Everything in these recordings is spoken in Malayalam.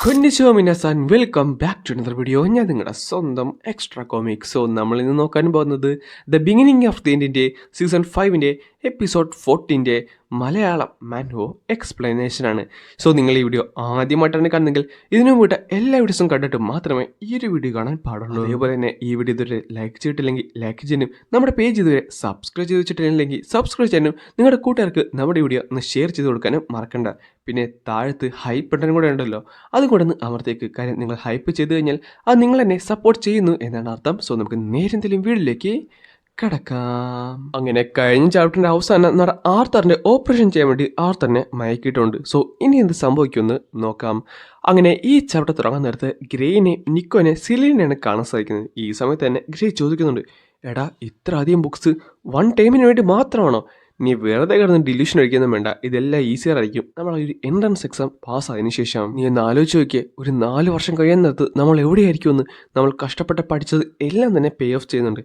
കൊന്നിച്ചോ മിനാസാൻ welcome back to another video. ഞാൻ നിങ്ങളുടെ സ്വന്തം എക്സ്ട്രാ കോമിക്സ്. സോ നമ്മൾ ഇന്ന് നോക്കാൻ പോകുന്നത് ദ ബിഗിനിങ് ഓഫ് ദി എൻഡിൻ്റെ സീസൺ 5 എപ്പിസോഡ് 14 മലയാളം മാൻഹോ എക്സ്പ്ലനേഷനാണ്. സോ നിങ്ങൾ ഈ വീഡിയോ ആദ്യമായിട്ടാണ് കാണുന്നെങ്കിൽ ഇതിനു മുമ്പ് എല്ലാ വീഡിയോസും കണ്ടിട്ട് മാത്രമേ ഈ ഒരു വീഡിയോ കാണാൻ പാടുള്ളൂ. അതേപോലെ തന്നെ ഈ വീഡിയോ ഇതുവരെ ലൈക്ക് ചെയ്തിട്ടില്ലെങ്കിൽ ലൈക്ക് ചെയ്യാനും നമ്മുടെ പേജ് ഇതുവരെ സബ്സ്ക്രൈബ് ചെയ്ത് വെച്ചിട്ടില്ലെങ്കിൽ സബ്സ്ക്രൈബ് ചെയ്യാനും നിങ്ങളുടെ കൂട്ടുകാർക്ക് നമ്മുടെ വീഡിയോ ഒന്ന് ഷെയർ ചെയ്ത് കൊടുക്കാനും മറക്കണ്ട. പിന്നെ താഴത്ത് ഹൈപ്പ് ബട്ടൺ കൂടെ ഉണ്ടല്ലോ, അതുകൂടെ ഒന്ന് അമർത്തേക്ക്. കാര്യം നിങ്ങൾ ഹൈപ്പ് ചെയ്ത് കഴിഞ്ഞാൽ അത് നിങ്ങൾ എന്നെ സപ്പോർട്ട് ചെയ്യുന്നു എന്നാണ് അർത്ഥം. സോ നമുക്ക് നേരെന്തെങ്കിലും വീഡിയോയിലേക്ക് കടക്കാം. അങ്ങനെ കഴിഞ്ഞ ചാപ്റ്ററിൻ്റെ അവസാനം നമ്മുടെ ആർത്തറിൻ്റെ ഓപ്പറേഷൻ ചെയ്യാൻ വേണ്ടി ആർത്തറിനെ മയക്കിയിട്ടുണ്ട്. സോ ഇനി എന്ത് സംഭവിക്കുമെന്ന് നോക്കാം. അങ്ങനെ ഈ ചാപ്റ്റർ തുടങ്ങാൻ നേരത്ത് ഗ്രേനെ നിക്കോനെ സിലീനെയാണ് കാണാൻ സാധിക്കുന്നത്. ഈ സമയത്ത് തന്നെ ഗ്രേ ചോദിക്കുന്നുണ്ട്, എടാ ഇത്ര അധികം ബുക്സ് വൺ ടൈമിന് വേണ്ടി മാത്രമാണോ? നീ വെറുതെ കിടന്ന് ഡിലീഷൻ അടിക്കൊന്നും വേണ്ട, ഇതെല്ലാം ഈസിയർ ആയിരിക്കും. നമ്മൾ ഒരു എൻട്രൻസ് എക്സാം പാസ്സായതിനു ശേഷം നീ ഒന്ന് ആലോചിച്ച് നോക്കിയേ, ഒരു 4 വർഷം കഴിയുന്നിടത്ത് നമ്മൾ എവിടെയായിരിക്കുമെന്ന്. നമ്മൾ കഷ്ടപ്പെട്ട് പഠിച്ചത് എല്ലാം തന്നെ പേ ഓഫ് ചെയ്യുന്നുണ്ട്.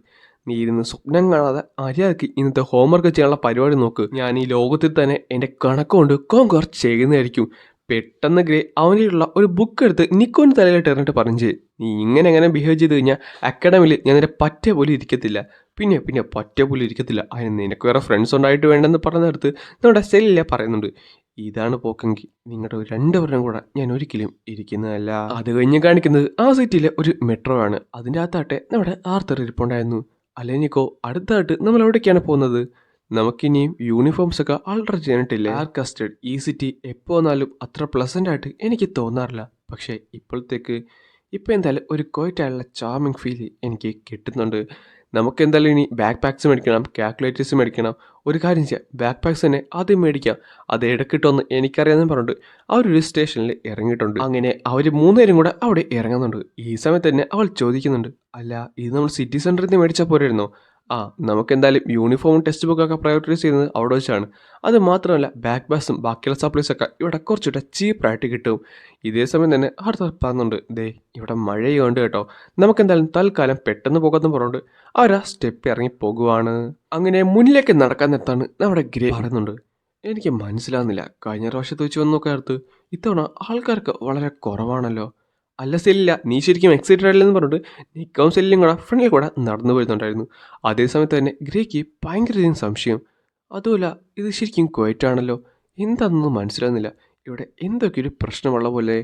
നീ ഇരുന്ന് സ്വപ്നം കാണാതെ മര്യാദയ്ക്ക് ഇന്നത്തെ ഹോംവർക്ക് ചെയ്യാനുള്ള പരിപാടി നോക്ക്. ഞാൻ ഈ ലോകത്തിൽ തന്നെ എൻ്റെ കണക്കുകൊണ്ട് കോങ്കർ ചെയ്യുന്നതായിരിക്കും. പെട്ടെന്ന് ഗ്രേ അവനിലുള്ള ഒരു ബുക്ക് എടുത്ത് നിക്കോന് തലയിലിട്ട് എറിഞ്ഞിട്ട് പറഞ്ഞു, നീ ഇങ്ങനെ ബിഹേവ് ചെയ്ത് കഴിഞ്ഞാൽ അക്കാഡമിയിൽ ഞാൻ നിന്റെ പറ്റ പോലും ഇരിക്കത്തില്ല. പിന്നെ പറ്റ പോലും ഇരിക്കത്തില്ല. അതിന് നിനക്ക് വേറെ ഫ്രണ്ട്സ് ഉണ്ടായിട്ട് വേണ്ടെന്ന് പറഞ്ഞെടുത്ത് നമ്മുടെ സെല്ലിലെ പറയുന്നുണ്ട്, ഇതാണ് പോക്കെങ്കിൽ നിങ്ങളുടെ 2 പേരും കൂടെ ഞാൻ ഒരിക്കലും ഇരിക്കുന്നതല്ല. അത് കഴിഞ്ഞ് കാണിക്കുന്നത് ആ സിറ്റിയിലെ ഒരു മെട്രോ ആണ്. അതിൻ്റെ അകത്താട്ടെ നമ്മുടെ ആർത്തർ ഇരിപ്പുണ്ടായിരുന്നു. അല്ലേ നിക്കോ, അടുത്തായിട്ട് നമ്മൾ എവിടേക്കാണ് പോകുന്നത്? നമുക്കിനിയും യൂണിഫോംസ് ഒക്കെ ആൾട്ടർ ചെയ്യാനിട്ടില്ല. കസ്റ്റഡ് ഈ സിറ്റി എപ്പോൾ വന്നാലും അത്ര പ്ലസൻ്റ് ആയിട്ട് എനിക്ക് തോന്നാറില്ല. പക്ഷേ ഇപ്പോൾ എന്തായാലും ഒരു ക്വയറ്റായുള്ള ചാമിങ് ഫീൽ എനിക്ക് കിട്ടുന്നുണ്ട്. നമുക്ക് എന്തായാലും ഇനി ബാക്ക് പാക്സ് മേടിക്കണം, കാൽക്കുലേറ്റേഴ്സ് മേടിക്കണം. ഒരു കാര്യം ചെയ്യാം, ബാക്ക് പാക്സ് തന്നെ ആദ്യം മേടിക്കാം. അത് ഇടക്കിട്ടൊന്ന് എനിക്കറിയാമെന്ന് പറഞ്ഞിട്ട് അവരൊരു സ്റ്റേഷനിൽ ഇറങ്ങിയിട്ടുണ്ട്. അങ്ങനെ അവർ 3 പേരും കൂടെ അവിടെ ഇറങ്ങുന്നുണ്ട്. ഈ സമയത്ത് തന്നെ അവൾ ചോദിക്കുന്നുണ്ട്, അല്ല ഇത് നമ്മൾ സിറ്റി സെൻറ്ററിൽ നിന്ന് മേടിച്ചാൽ പോരായിരുന്നോ? നമുക്ക് എന്തായാലും യൂണിഫോമും ടെക്സ്റ്റ് ബുക്കൊക്കെ പ്രയോറിറ്റൈസ് ചെയ്യുന്നത് അവിടെ വെച്ചാണ്. അത് മാത്രമല്ല ബാക്ക് ബാഗ്സും ബാക്കിയുള്ള സപ്ലൈസൊക്കെ ഇവിടെ കുറച്ചുകൂടെ ചീപ്പായിട്ട് കിട്ടും. ഇതേ സമയം തന്നെ അടുത്ത പറഞ്ഞുണ്ട്, ദേ ഇവിടെ മഴയുണ്ട് കേട്ടോ, നമുക്ക് എന്തായാലും തൽക്കാലം പെട്ടെന്ന് പോകാമെന്ന് പറഞ്ഞുകൊണ്ട് അവരാ സ്റ്റെപ്പ് ഇറങ്ങി പോകുവാണ്. അങ്ങനെ മുന്നിലേക്ക് നടക്കാൻ നേരത്താണ് നമ്മുടെ ഗ്രേ പറയുന്നുണ്ട്, എനിക്ക് മനസ്സിലാവുന്നില്ല, കഴിഞ്ഞ പ്രാവശ്യത്തെ വെച്ച് വന്ന് നോക്കാത്ത ഇത്തവണ ആൾക്കാർക്ക് വളരെ കുറവാണല്ലോ. അല്ല സെല്ലില്ല, നീ ശരിക്കും എക്സൈറ്റഡ് ആയില്ലെന്ന് പറഞ്ഞിട്ട് നിക്കവും സെല്ലും കൂടെ ഫ്രണ്ടിൽ കൂടെ നടന്നു വരുന്നുണ്ടായിരുന്നു. അതേസമയത്ത് തന്നെ ഗ്രേക്ക് ഭയങ്കരധികം സംശയം. അതുമല്ല ഇത് ശരിക്കും ക്വയറ്റാണല്ലോ, എന്താണെന്നൊന്നും മനസ്സിലാകുന്നില്ല. ഇവിടെ എന്തൊക്കെ ഒരു പ്രശ്നമുള്ള പോലെ.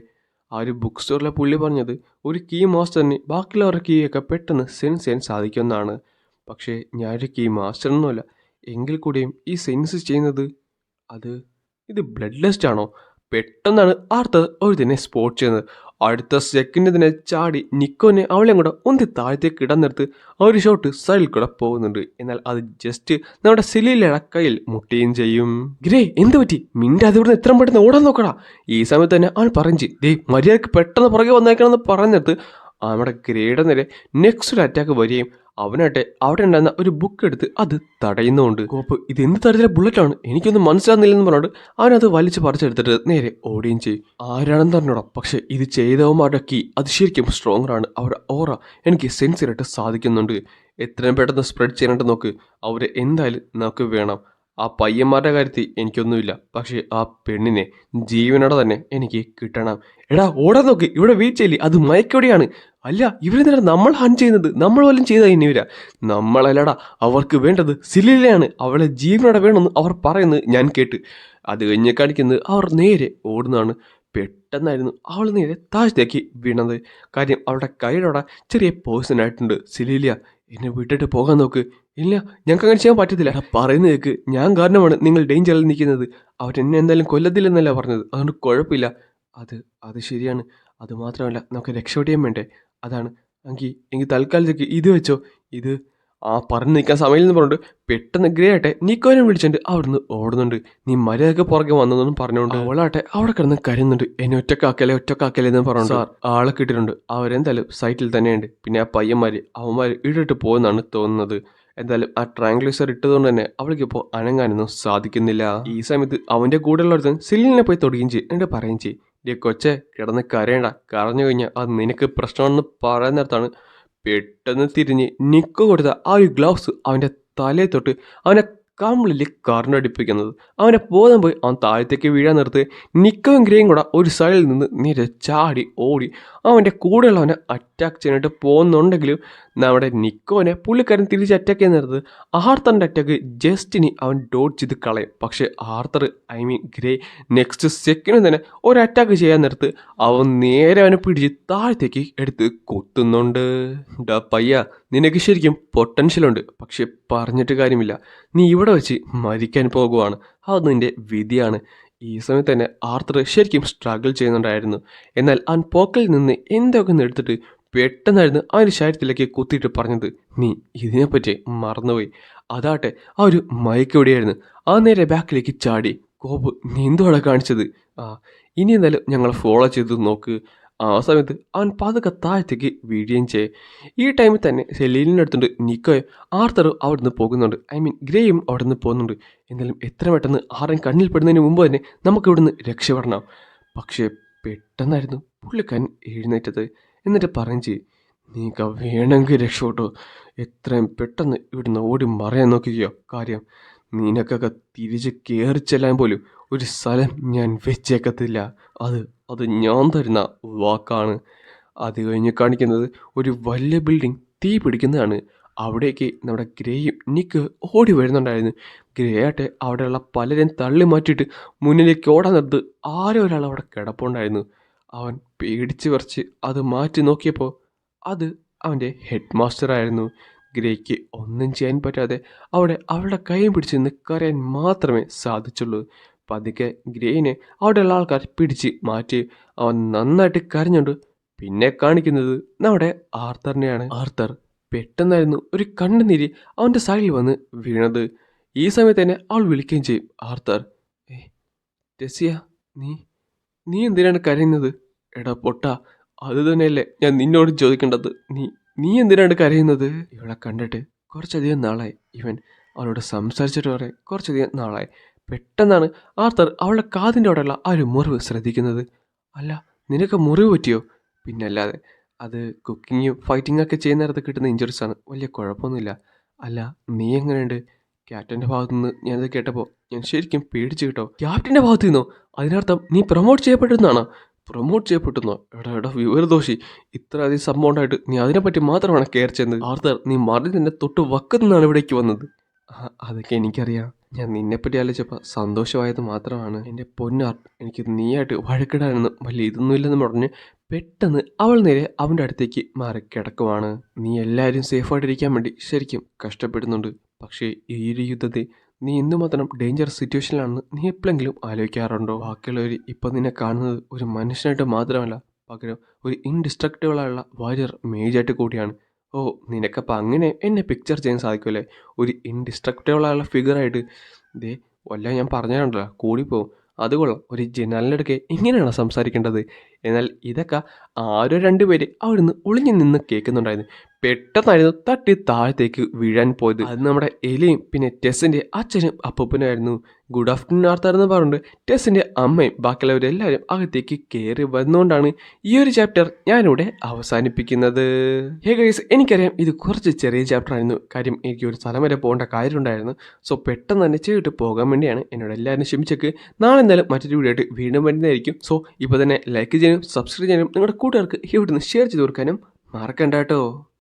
ആ ഒരു ബുക്ക് സ്റ്റോറിലെ പുള്ളി പറഞ്ഞത് ഒരു കീ മാസ്റ്ററിന് ബാക്കിയുള്ളവരുടെ കീയൊക്കെ പെട്ടെന്ന് സെൻസ് ചെയ്യാൻ സാധിക്കുമെന്നാണ്. പക്ഷേ ഞാനൊരു കീ മാസ്റ്ററൊന്നുമല്ല. എങ്കിൽ കൂടിയും ഈ സെൻസ് ചെയ്യുന്നത് ഇത് ബ്ലഡ് ടെസ്റ്റ് ആണോ? പെട്ടെന്നാണ് ആർത്തർ ഒരു തന്നെ സ്പോട്ട് ചെയ്യുന്നത്. അടുത്ത സെക്കൻഡ് തന്നെ ചാടി നിക്കോനെ അവളെ കൂടെ ഒന്തി താഴത്തേക്ക് ഇടന്നെടുത്ത് ആ ഒരു ഷോട്ട് സൈഡിൽ കൂടെ പോകുന്നുണ്ട്. എന്നാൽ അത് ജസ്റ്റ് നമ്മുടെ സിലിയുടെ കയ്യിൽ മുട്ടുകയും ചെയ്യും. ഗ്രേ എന്ത് പറ്റി? മിൻ്റെ അതിവിടെ എത്ര പെട്ടെന്ന് ഓടാൻ നോക്കടാ. ഈ സമയത്ത് തന്നെ അവൻ പറഞ്ഞു, ദേ മര്യാദക്ക് പെട്ടെന്ന് പുറകെ വന്നേക്കണമെന്ന് പറഞ്ഞെടുത്ത് നമ്മുടെ ഗ്രേയുടെ നേരെ നെക്സ്റ്റ് അറ്റാക്ക് വരികയും അവനാട്ടെ അവിടെ ഉണ്ടായിരുന്ന ഒരു ബുക്ക് എടുത്ത് അത് തടയുന്നുണ്ട്. കോപ്പ് ഇത് എന്ത് തരത്തിലെ ബുള്ളറ്റാണ്, എനിക്കൊന്നും മനസ്സിലാകുന്നില്ലെന്ന് പറഞ്ഞോണ്ട് അവനത് വലിച്ച് പറിച്ചെടുത്തിട്ട് നേരെ ഓടുകയും ചെയ്യും. ആരാണെന്ന് പറഞ്ഞോടാ, പക്ഷെ ഇത് ചെയ്തവന്മാരുടെ കീ അത് ശരിക്കും സ്ട്രോങ്ങർ ആണ്. അവരുടെ ഓറ എനിക്ക് സെൻസ് ചെയ്യാനായിട്ട് സാധിക്കുന്നുണ്ട്. എത്രയും പെട്ടെന്ന് സ്പ്രെഡ് ചെയ്യാനായിട്ട് നോക്ക്. അവരെ എന്തായാലും നമുക്ക് വേണം. ആ പയ്യന്മാരുടെ കാര്യത്തിൽ എനിക്കൊന്നുമില്ല, പക്ഷേ ആ പെണ്ണിനെ ജീവനോടെ തന്നെ എനിക്ക് കിട്ടണം. എടാ ഓടാൻ നോക്ക്, ഇവിടെ വെയിറ്റ് ചെയ്യില്ലേ, അത് മയക്കോടെയാണ്. അല്ല ഇവരെന്തിനാണ് നമ്മൾ ഹൺ ചെയ്യുന്നത്? നമ്മൾ വല്ലതും ചെയ്താൽ ഇനി വരാ. നമ്മളല്ലടാ, അവർക്ക് വേണ്ടത് സിലിലയാണ്, അവളെ ജീവനോടെ വേണമെന്ന് അവർ പറയുന്നത് ഞാൻ കേട്ട്. അത് കഴിഞ്ഞ് കാണിക്കുന്നത് അവർ നേരെ ഓടുന്നതാണ്. പെട്ടെന്നായിരുന്നു അവൾ നേരെ താഴത്തേക്ക് വീണത്. കാര്യം അവളുടെ കൈയുടെ ചെറിയ പോയ്സൺ ആയിട്ടുണ്ട്. സിലീലിയ എന്നെ വിട്ടിട്ട് പോകാൻ നോക്ക്. ഇല്ല ഞങ്ങൾക്ക് അങ്ങനെ ചെയ്യാൻ പറ്റത്തില്ല. പറയുന്നത് കേൾക്ക്, ഞാൻ കാരണമാണ് നിങ്ങൾ ഡേഞ്ചറിൽ നിൽക്കുന്നത്. അവരെന്നെ എന്തായാലും കൊല്ലത്തില്ലെന്നല്ല പറഞ്ഞത്, അതുകൊണ്ട് കുഴപ്പമില്ല. അത് ശരിയാണ്. അതുമാത്രമല്ല നമുക്ക് രക്ഷപ്പെടാൻ വേണ്ടേ, അതാണ്. എങ്കിൽ തൽക്കാലത്തേക്ക് ഇത് വെച്ചോ. ഇത് പറഞ്ഞു നിൽക്കാൻ സമയമെന്ന് പറഞ്ഞിട്ട് പെട്ടെന്ന് ഗ്രേ ആട്ടെ നിക്കോനെ വിളിച്ചിട്ട് അവിടുന്ന് ഓടുന്നുണ്ട്. നീ മര്യാദക്ക് പുറകെ വന്നതെന്നും പറഞ്ഞുകൊണ്ട് അവളാട്ടെ അവിടെ കിടന്ന് കരുന്നുണ്ട്. എന്നെ ഒറ്റക്കാക്കല്ലേ എന്ന് പറഞ്ഞു. സാർ ആളെ കിട്ടിയിട്ടുണ്ട്, അവരെന്തായാലും സൈറ്റിൽ തന്നെയുണ്ട്. പിന്നെ ആ അവന്മാർ ഇടിട്ട് പോകുന്നതാണ് തോന്നുന്നത്. എന്തായാലും ആ ട്രയാങ്കുലേസർ ഇട്ടതുകൊണ്ട് തന്നെ അവൾക്കിപ്പോൾ അനങ്ങാനൊന്നും സാധിക്കുന്നില്ല. ഈ സമയത്ത് അവൻ്റെ കൂടെയുള്ളവർക്ക് സില്ലിനെ പോയി തൊടുകയും ചെയ്യും. എന്നിട്ട് പറയുകയും ചെയ്യും, കൊച്ചെ കിടന്ന് കരയണ്ട, കരഞ്ഞു കഴിഞ്ഞാൽ അത് നിനക്ക് പ്രശ്നമാണെന്ന് പറയുന്ന നേരത്താണ് പെട്ടെന്ന് തിരിഞ്ഞ് നിക്കോ കൊടുത്ത ആ ഒരു ഗ്ലൗസ് അവൻ്റെ തലയെ തൊട്ട് അവനെ കമ്പിളിൽ കറണ്ടടിപ്പിക്കുന്നത്. അവനെ ബോധം പോയി അവൻ താഴത്തേക്ക് വീഴാൻ നിർത്ത്. നിക്കോയും ഗ്രേയും കൂടെ ഒരു സൈഡിൽ നിന്ന് നേരെ ചാടി ഓടി അവൻ്റെ കൂടെയുള്ളവനെ അറ്റാക്ക് ചെയ്യാനായിട്ട് പോകുന്നുണ്ടെങ്കിലും നമ്മുടെ നിക്കോനെ പുള്ളിക്കാരൻ തിരിച്ച് അറ്റാക്ക് ചെയ്യാൻ നേരത്ത് ആർത്തറിൻ്റെ അറ്റാക്ക് ജസ്റ്റിനി അവൻ ഡോട്ട് ചെയ്ത് കളയും. പക്ഷേ ആർത്തർ ഗ്രേ നെക്സ്റ്റ് സെക്കൻഡ് തന്നെ ഒരു അറ്റാക്ക് ചെയ്യാൻ നേരത്ത് അവൻ നേരെ അവനെ പിടിച്ച് താഴത്തേക്ക് എടുത്ത് കൊത്തുന്നുണ്ട്. ഡാ പയ്യ, നിനക്ക് ശരിക്കും പൊട്ടൻഷ്യലുണ്ട്, പക്ഷെ പറഞ്ഞിട്ട് കാര്യമില്ല. നീ ഇവിടെ വെച്ച് മരിക്കാൻ പോകുവാണ്. അത് നിന്റെ വിധിയാണ്. ഈ സമയത്ത് തന്നെ ആർത്തർ ശരിക്കും സ്ട്രഗിൾ ചെയ്യുന്നുണ്ടായിരുന്നു. എന്നാൽ അവൻ പോക്കലിൽ നിന്ന് എന്തൊക്കെ ഒന്ന് എടുത്തിട്ട് പെട്ടെന്നായിരുന്നു അവൻ്റെ ശരീരത്തിലേക്ക് കുത്തിയിട്ട് പറഞ്ഞത്, നീ ഇതിനെപ്പറ്റി മറന്നുപോയി. അതാട്ടെ ആ ഒരു മയക്ക് എവിടെയായിരുന്നു. ആ നേരെ ബാക്കിലേക്ക് ചാടി. കോപ്പ്, നീ എന്തുവാണ് കാണിച്ചത്? ഇനി എന്തായാലും ഞങ്ങൾ ഫോളോ ചെയ്ത് നോക്ക്. ആ സമയത്ത് അവൻ പതുക്കെ താഴത്തേക്ക് വീഴുകയും ചെയ്യും. ഈ ടൈമിൽ തന്നെ സെലീനിൻ്റെ അടുത്തുണ്ട് നിക്കോയും ആർത്തറും അവിടെ നിന്ന് പോകുന്നുണ്ട്. ഗ്രേയും അവിടെ നിന്ന് പോകുന്നുണ്ട്. എന്നാലും എത്ര പെട്ടെന്ന് ആരും കണ്ണിൽ പെടുന്നതിന് മുമ്പ് തന്നെ നമുക്ക് ഇവിടുന്ന് രക്ഷപ്പെടണം. പക്ഷേ പെട്ടെന്നായിരുന്നു പുള്ളിക്കാരൻ എഴുന്നേറ്റത്. എന്നിട്ട് പറയും ചെയ്യും, നീക്ക വേണമെങ്കിൽ രക്ഷപ്പെട്ടോ, എത്രയും പെട്ടെന്ന് ഇവിടുന്ന് ഓടി മറയാൻ നോക്കിക്കോ. കാര്യം നിനക്കൊക്കെ തിരിച്ച് കയറി ചെല്ലാൻ പോലും ഒരു സ്ഥലം ഞാൻ വെച്ചേക്കത്തില്ല. അത് ഞാൻ തരുന്ന വാക്കാണ്. അത് കഴിഞ്ഞ് കാണിക്കുന്നത് ഒരു വലിയ ബിൽഡിംഗ് തീ പിടിക്കുന്നതാണ്. അവിടേക്ക് നമ്മുടെ ഗ്രേയും നിക്ക് ഓടി വരുന്നുണ്ടായിരുന്നു. ഗ്രേ ആട്ടെ അവിടെയുള്ള പലരും തള്ളി മാറ്റിയിട്ട് മുന്നിലേക്ക് ഓടാൻ നിർത്ത് ആരോ ഒരാൾ അവിടെ കിടപ്പുണ്ടായിരുന്നു. അവൻ പേടിച്ച് പറിച്ച് അത് മാറ്റി നോക്കിയപ്പോൾ അത് അവൻ്റെ ഹെഡ് മാസ്റ്റർ ആയിരുന്നു. ഗ്രേക്ക് ഒന്നും ചെയ്യാൻ പറ്റാതെ അവളുടെ കൈയും പിടിച്ച് നിൽക്കറിയാൻ മാത്രമേ സാധിച്ചുള്ളൂ. പതുക്കെ ഗ്രേനെ അവിടെയുള്ള ആൾക്കാർ പിടിച്ച് മാറ്റി അവൻ നന്നായിട്ട് കരഞ്ഞുണ്ട്. പിന്നെ കാണിക്കുന്നത് നമ്മുടെ ആർത്തറിനെയാണ്. ആർത്തർ പെട്ടെന്നായിരുന്നു ഒരു കണ്ണുനീര് അവൻ്റെ സൈഡിൽ വന്ന് വീണത്. ഈ സമയത്ത് തന്നെ അവൾ വിളിക്കുകയും ചെയ്യും, ആർത്തർ, ടെസിയ, നീ എന്തിനാണ് കരയുന്നത്? എടാ പൊട്ട, അത് തന്നെയല്ലേ ഞാൻ നിന്നോട് ചോദിക്കേണ്ടത്. നീ എന്തിനാണ് കരയുന്നത്? ഇവളെ കണ്ടിട്ട് കുറച്ചധികം നാളായി. ഇവൻ അവളോട് സംസാരിച്ചിട്ട് പറയാൻ കുറച്ചധികം നാളായി. പെട്ടെന്നാണ് ആർത്തർ അവളുടെ കാതിൻ്റെ അവിടെയുള്ള ആ ഒരു മുറിവ് ശ്രദ്ധിക്കുന്നത്. അല്ല, നിനക്ക് മുറിവ് പറ്റിയോ? പിന്നല്ലാതെ, അത് കുക്കിങ്ങും ഫൈറ്റിംഗ് ഒക്കെ ചെയ്യുന്ന നേരത്ത് കിട്ടുന്ന ഇഞ്ചുറീസാണ്, വലിയ കുഴപ്പമൊന്നുമില്ല. അല്ല, നീ എങ്ങനെയുണ്ട്? ക്യാപ്റ്റൻ്റെ ഭാഗത്തു നിന്ന് ഞാനത് കേട്ടപ്പോൾ ഞാൻ ശരിക്കും പേടിച്ചു കേട്ടോ. ക്യാപ്റ്റൻ്റെ ഭാഗത്തു നിന്നോ? അതിനർത്ഥം നീ പ്രൊമോട്ട് ചെയ്യപ്പെട്ടെന്നാണോ? പ്രൊമോട്ട് ചെയ്യപ്പെട്ടെന്നോ? എടാ വിവരദോഷി, ഇത്ര അധികം സംഭവം ഉണ്ടായിട്ട് നീ അതിനെപ്പറ്റി മാത്രമാണ് കെയർ ചെയ്യുന്നത്. ആർത്തർ, നീ മറി നിന്നെ തൊട്ട് വക്കത്തുനിന്നാണ് ഇവിടേക്ക് വന്നത്. അതൊക്കെ എനിക്കറിയാം. ഞാൻ നിന്നെപ്പറ്റി ആലോചിച്ചപ്പോൾ സന്തോഷമായത് മാത്രമാണ്. എൻ്റെ പൊന്നാർ, എനിക്ക് നീയായിട്ട് വഴക്കിടാനൊന്നും വലിയ ഇതൊന്നുമില്ലെന്ന് പറഞ്ഞ് പെട്ടെന്ന് അവൾ നേരെ അവൻ്റെ അടുത്തേക്ക് മാറി കിടക്കുവാണ്. നീ എല്ലാവരും സേഫായിട്ടിരിക്കാൻ വേണ്ടി ശരിക്കും കഷ്ടപ്പെടുന്നുണ്ട്. പക്ഷേ ഈ ഒരു യുദ്ധത്തിൽ നീ എന്തുമാത്രം ഡേഞ്ചറസ് സിറ്റുവേഷനിലാണെന്ന് നീ എപ്പോഴെങ്കിലും ആലോചിക്കാറുണ്ടോ? ബാക്കിയുള്ളവർ ഇപ്പം നിന്നെ കാണുന്നത് ഒരു മനുഷ്യനായിട്ട് മാത്രമല്ല, പകരം ഒരു ഇൻഡിസ്ട്രക്റ്റബിളായുള്ള വാരിയർ മേജായിട്ട് കൂടിയാണ്. ഓ, നിനക്കപ്പം അങ്ങനെ എന്നെ പിക്ചർ ചെയ്യാൻ സാധിക്കുമല്ലേ? ഒരു ഇൻഡിസ്ട്രക്റ്റബിളായുള്ള ഫിഗറായിട്ട്. ഇതേ വല്ല ഞാൻ പറഞ്ഞാണ്ടല്ലോ കൂടിപ്പോവും. അത് കൊള്ളാം, ഒരു ജനലിനടുക്കെ ഇങ്ങനെയാണോ സംസാരിക്കേണ്ടത്? എന്നാൽ ഇതൊക്കെ ആരോ രണ്ടുപേര് അവിടുന്ന് ഒളിഞ്ഞു നിന്ന് കേൾക്കുന്നുണ്ടായിരുന്നു. പെട്ടെന്നായിരുന്നു തട്ടി താഴത്തേക്ക് വീഴാൻ പോയത്. അത് നമ്മുടെ എലിയും പിന്നെ ടെസ്സിൻ്റെ അച്ഛനും അപ്പൂപ്പനായിരുന്നു. ഗുഡ് ആഫ്റ്റർനൂൺ ആർത്താരെന്ന് പറഞ്ഞിട്ട് ടെസ്സിൻ്റെ അമ്മയും ബാക്കിയുള്ളവരെല്ലാവരും അകത്തേക്ക് കയറി വന്നുകൊണ്ടാണ് ഈ ഒരു ചാപ്റ്റർ ഞാനിവിടെ അവസാനിപ്പിക്കുന്നത്. ഹേ ഗൈസ്, എനിക്കറിയാം ഇത് കുറച്ച് ചെറിയ ചാപ്റ്റർ ആയിരുന്നു. കാര്യം എനിക്ക് ഒരു സ്ഥലം വരെ പോകേണ്ട കാര്യമുണ്ടായിരുന്നു. സോ പെട്ടെന്ന് തന്നെ ചെയ്തിട്ട് പോകാൻ വേണ്ടിയാണ്. എന്നോട് എല്ലാവരും ക്ഷമിച്ചേക്ക്. നാളെ എന്തായാലും മറ്റൊരു വീഡിയോ ആയിട്ട് വീണ്ടും വരുന്നതായിരിക്കും. സോ ഇപ്പോൾ തന്നെ ലൈക്ക് ചെയ്യാനും സബ്സ്ക്രൈബ് ചെയ്യാനും നിങ്ങളുടെ കൂട്ടുകാർക്ക് ഇവിടുന്ന് ഷെയർ ചെയ്ത് കൊടുക്കാനും മറക്കണ്ട കേട്ടോ.